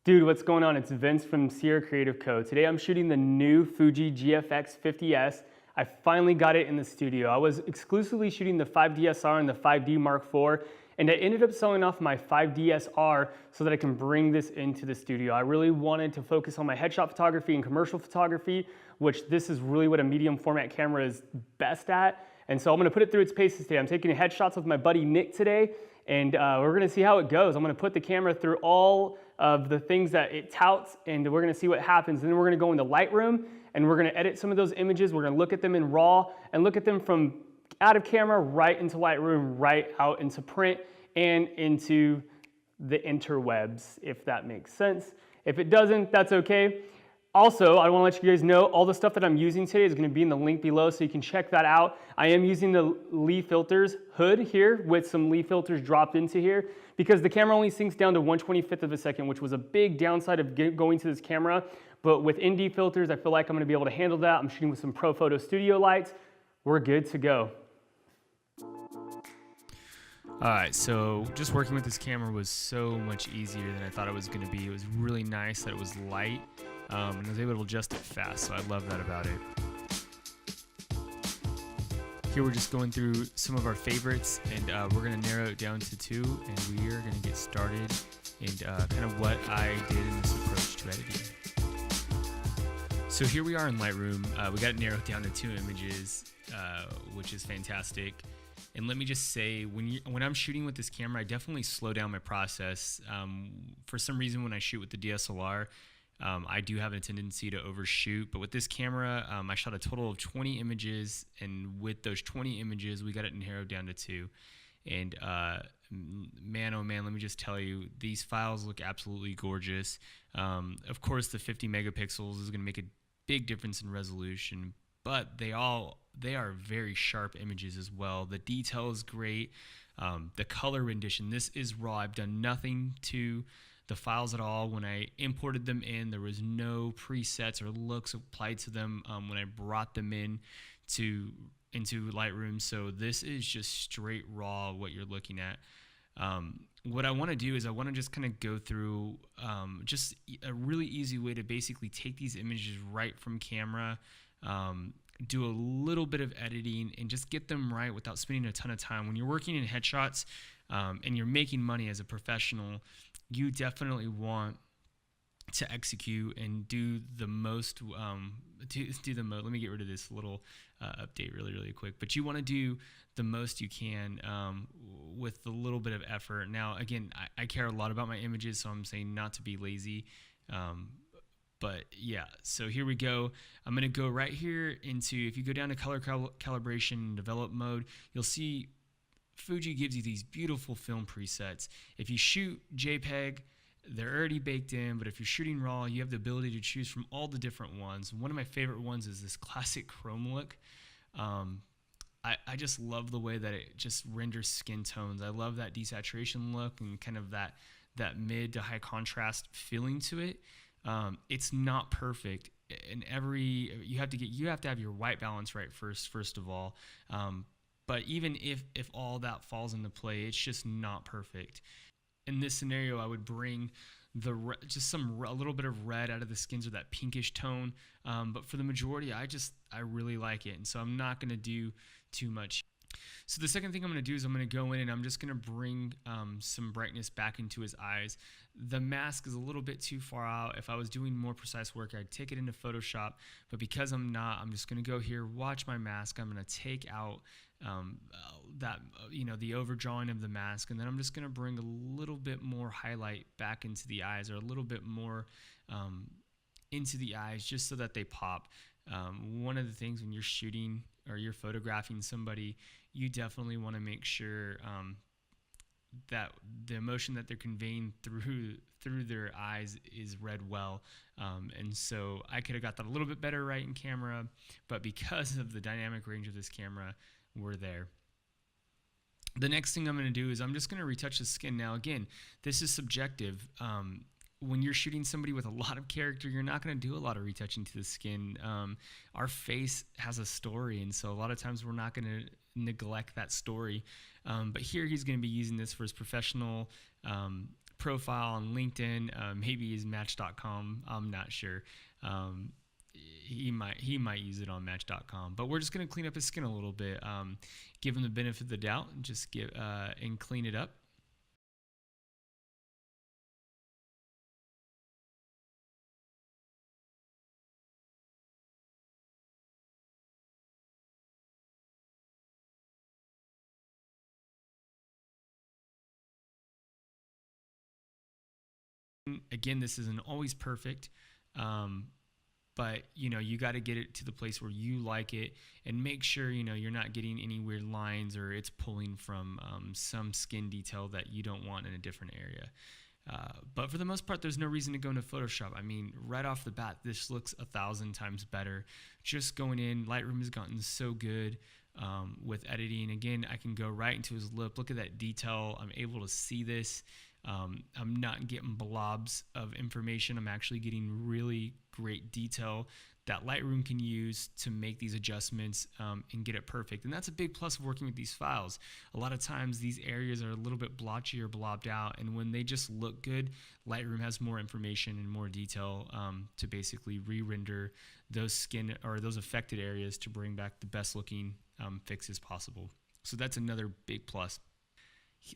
Dude, what's going on? It's Vince from Sierra Creative Co. Today I'm shooting the new Fuji GFX 50S. I finally got it in the studio. I was exclusively shooting the 5DSR and the 5D Mark IV, and I ended up selling off my 5DSR so that I can bring this into the studio. I really wanted to focus on my headshot photography and commercial photography, which this is really what a medium format camera is best at. And so I'm gonna put it through its paces today. I'm taking headshots with my buddy Nick today, and we're gonna see how it goes. I'm gonna put the camera through all of the things that it touts, and we're gonna see what happens. And then we're gonna go into Lightroom, and we're gonna edit some of those images. We're gonna look at them in RAW, and look at them from out of camera, right into Lightroom, right out into print, and into the interwebs, if that makes sense. If it doesn't, that's okay. Also, I want to let you guys know all the stuff that I'm using today is going to be in the link below, so you can check that out. I am using the Lee Filters hood here with some Lee filters dropped into here because the camera only syncs down to 1/25 of a second, which was a big downside of going to this camera. But with ND filters, I feel like I'm going to be able to handle that. I'm shooting with some Pro Photo Studio lights. We're good to go. Alright, so just working with this camera was so much easier than I thought it was going to be. It was really nice that it was light, and I was able to adjust it fast, so I love that about it. Here we're just going through some of our favorites, and we're going to narrow it down to 2, and we are going to get started and kind of what I did in this approach to editing. So here we are in Lightroom. We got it narrowed down to 2 images, which is fantastic. And let me just say, when I'm shooting with this camera, I definitely slow down my process. For some reason, when I shoot with the DSLR, I do have a tendency to overshoot. But with this camera, I shot a total of 20 images, and with those 20 images, we got it narrowed down to 2. And man, oh man, let me just tell you, these files look absolutely gorgeous. Of course, the 50 megapixels is going to make a big difference in resolution, but they are very sharp images as well. The detail is great. The color rendition, this is raw. I've done nothing to the files at all. When I imported them in, there was no presets or looks applied to them when I brought them into Lightroom. So this is just straight raw what you're looking at. What I want to do is I want to just kind of go through just a really easy way to basically take these images right from camera, do a little bit of editing, and just get them right without spending a ton of time. When you're working in headshots and you're making money as a professional, you definitely want to execute and do the most. Let me get rid of this little update really quick. But you want to do the most you can with a little bit of effort. Now, again, I care a lot about my images, so I'm saying not to be lazy. But yeah, so here we go. I'm going to go right here into, if you go down to color calibration develop mode, you'll see Fuji gives you these beautiful film presets. If you shoot JPEG, they're already baked in, but if you're shooting RAW, you have the ability to choose from all the different ones. One of my favorite ones is this classic chrome look. I just love the way that it just renders skin tones. I love that desaturation look and kind of that mid to high contrast feeling to it. It's not perfect, and you have to have your white balance right first of all. But even if all that falls into play, it's just not perfect. In this scenario, I would bring a little bit of red out of the skins, or that pinkish tone. But for the majority, I really like it, and so I'm not going to do too much. So the second thing I'm going to do is I'm going to go in and I'm just going to bring some brightness back into his eyes. The mask is a little bit too far out. If I was doing more precise work, I'd take it into Photoshop. But because I'm not, I'm just going to go here, watch my mask. I'm going to take out the overdrawing of the mask, and then I'm just going to bring a little bit more highlight back into the eyes, or a little bit more into the eyes, just so that they pop. One of the things when you're shooting or you're photographing somebody, you definitely want to make sure that the emotion that they're conveying through their eyes is read well. And so I could have got that a little bit better right in camera, but because of the dynamic range of this camera, we're there. The next thing I'm going to do is I'm just going to retouch the skin. Now, again, this is subjective. When you're shooting somebody with a lot of character, you're not going to do a lot of retouching to the skin. Our face has a story, and so a lot of times we're not going to neglect that story. But here he's going to be using this for his professional profile on LinkedIn. Maybe he's Match.com. I'm not sure. He might use it on Match.com. But we're just going to clean up his skin a little bit. Give him the benefit of the doubt and just and clean it up. Again, this isn't always perfect, but you got to get it to the place where you like it, and make sure you're not getting any weird lines or it's pulling from some skin detail that you don't want in a different area. But for the most part, there's no reason to go into Photoshop. I mean, right off the bat, this looks 1,000 times better. Just going in, Lightroom has gotten so good with editing. Again, I can go right into his lip. Look at that detail. I'm able to see this. I'm not getting blobs of information. I'm actually getting really great detail that Lightroom can use to make these adjustments and get it perfect. And that's a big plus of working with these files. A lot of times these areas are a little bit blotchy or blobbed out, and when they just look good, Lightroom has more information and more detail to basically re-render those skin or those affected areas to bring back the best looking fixes possible. So that's another big plus.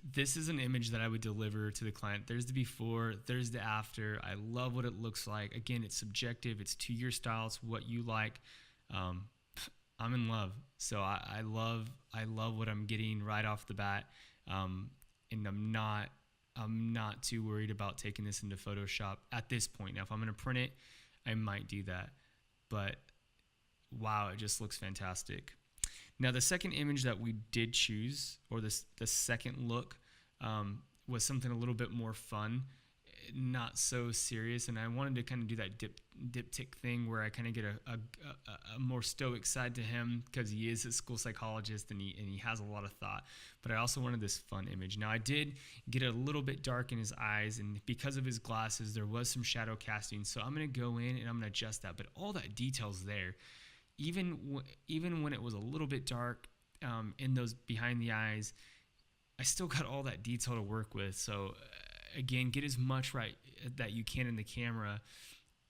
This is an image that I would deliver to the client. There's the before, there's the after. I love what it looks like. Again, it's subjective. It's to your style. It's what you like. I'm in love. So I love what I'm getting right off the bat. And I'm not too worried about taking this into Photoshop at this point. Now, if I'm going to print it, I might do that. But wow, it just looks fantastic. Now, the second image that we did choose, or the second look, was something a little bit more fun, not so serious. And I wanted to kind of do that diptych thing where I kind of get a more stoic side to him, because he is a school psychologist and he has a lot of thought. But I also wanted this fun image. Now, I did get a little bit dark in his eyes, and because of his glasses, there was some shadow casting. So I'm going to go in and I'm going to adjust that. But all that detail's there. Even when it was a little bit dark in those behind the eyes, I still got all that detail to work with. So again, get as much right that you can in the camera.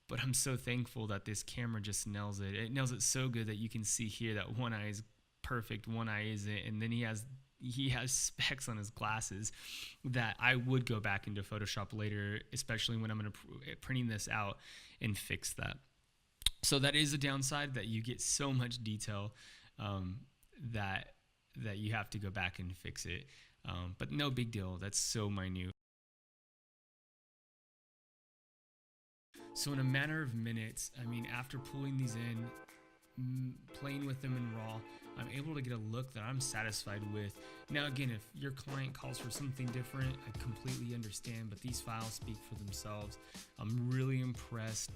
But I'm so thankful that this camera just nails it. It nails it so good that you can see here that one eye is perfect, one eye isn't, and then he has specks on his glasses that I would go back into Photoshop later, especially when I'm going to printing this out and fix that. So that is a downside, that you get so much detail that you have to go back and fix it. But no big deal. That's so minute. So in a matter of minutes, I mean, after pulling these in, playing with them in RAW, I'm able to get a look that I'm satisfied with. Now, again, if your client calls for something different, I completely understand, but these files speak for themselves. I'm really impressed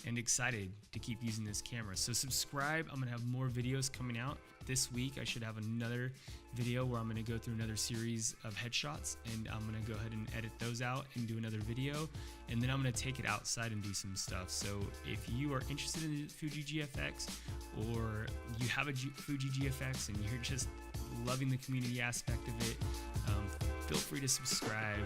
and excited to keep using this camera. So subscribe. I'm gonna have more videos coming out this week. I should have another video where I'm gonna go through another series of headshots, and I'm gonna go ahead and edit those out and do another video, and then I'm gonna take it outside and do some stuff. So if you are interested in the Fuji GFX, or you have a Fuji GFX and you're just loving the community aspect of it, feel free to subscribe.